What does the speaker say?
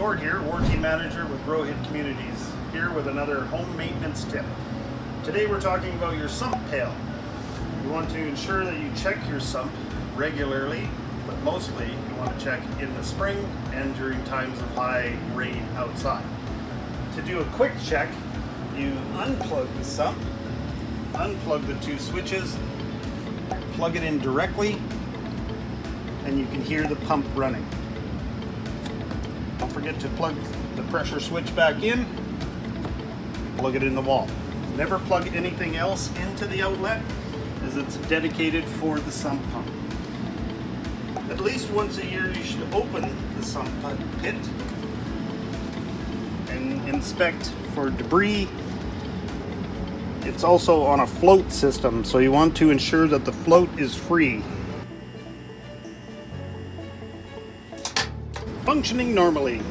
Gord here, warranty manager with Rowhead Communities, here with another home maintenance tip. Today we're talking about your sump pail. You want to ensure that you check your sump regularly, but mostly you want to check in the spring and during times of high rain outside. To do a quick check, you unplug the sump, unplug the two switches, plug it in directly, and you can hear the pump running. Don't forget to plug the pressure switch back in, plug it in the wall. Never plug anything else into the outlet, as it's dedicated for the sump pump. At least once a year you should open the sump pit and inspect for debris. It's also on a float system, so you want to ensure that the float is free. Functioning normally.